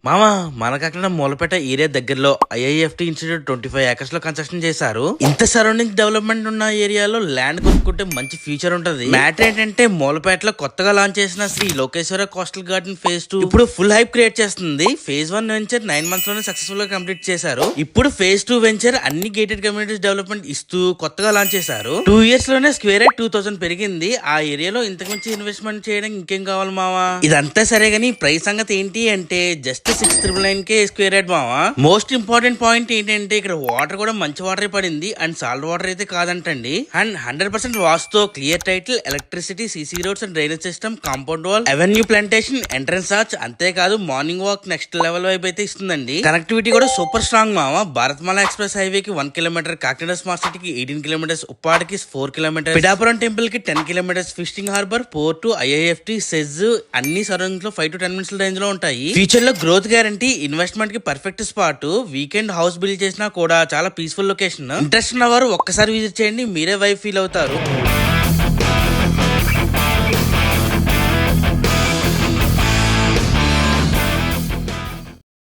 మామా మనకక్కడ మూలపేట ఏరియా దగ్గరలో IIFT institute 25 acres లో కన్స్ట్రక్షన్ చేశారు. ఇంత సరౌండింగ్ డెవలప్మెంట్ ఉన్న ఏరియాలో ల్యాండ్ కొనుక్కుంటే మంచి ఫ్యూచర్ ఉంటది. మ్యాటర్ ఏంటంటే మూలపేటలో కొత్తగా లాంచ్ చేసిన Shri Lokeshwara coastal garden phase 2 ఇప్పుడు ఫుల్ హైప్ క్రియేట్ చేస్తుంది. ఫేజ్ 1 వెంచర్ 9 months లోనే సక్సెస్ఫుల్ గా కంప్లీట్ చేశారు. ఇప్పుడు ఫేజ్ 2 వెంచర్ అన్ని గేటెడ్ కమ్యూనిటీస్ డెవలప్మెంట్ ఇస్తూ కొత్తగా లాంచ్ చేశారు. 2 years లోనే స్క్వేర్ యార్డ్ 2000 పెరిగింది. ఆ ఏరియాలో ఇంతకు మించి ఇన్వెస్ట్మెంట్ చేయడానికి ఇంకేం కావాలి మావా? ఇదంతా సరే గానీ ప్రైస్ సంగతి ఏంటి అంటే జస్ట్ 6,999 స్క్వేర్ యార్డ్ మావా. మోస్ట్ ఇంపార్టెంట్ పాయింట్ ఏంటంటే ఇక్కడ వాటర్ కూడా మంచి వాటర్ పడింది అండ్ సాల్ట్ వాటర్ అయితే కాదంటండి. అండ్ 100% వాస్తో clear title, electricity, CC roads and drainage system, compound wall, avenue plantation, entrance arch, అంతేకాదు మార్నింగ్ వాక్ నెక్స్ట్ లెవెల్ వైపు అయితే ఇస్తుందండి. కనెక్టివిటీ కూడా సూపర్ స్ట్రాంగ్ మావా. భారత్మాల ఎక్స్ప్రెస్ హైవే కి 1 kilometer, కాకినాడ స్మార్ట్ సిటీకి 18 kilometers, ఉప్పాడికి 4 kilometers, పిఠాపురం టెంపుల్ కి 10 kilometers, fishing harbour, port, IIFT, SEZ అన్ని సరౌండింగ్స్ లో 5 to 10 minutes రేంజ్ లో ఉంటాయి. ఫ్యూచర్ లో గ్రోత్ గ్యారంటీ, ఇన్వెస్ట్మెంట్ కి perfect spot. Weekend house build చేసినా కూడా చాలా పీస్ఫుల్ లొకేషన్. ఇంట్రెస్ట్ ఉన్న వారు ఒక్కసారి విజిట్ చేయండి, మీరే వైఫ్ ఫీల్ అవుతారు.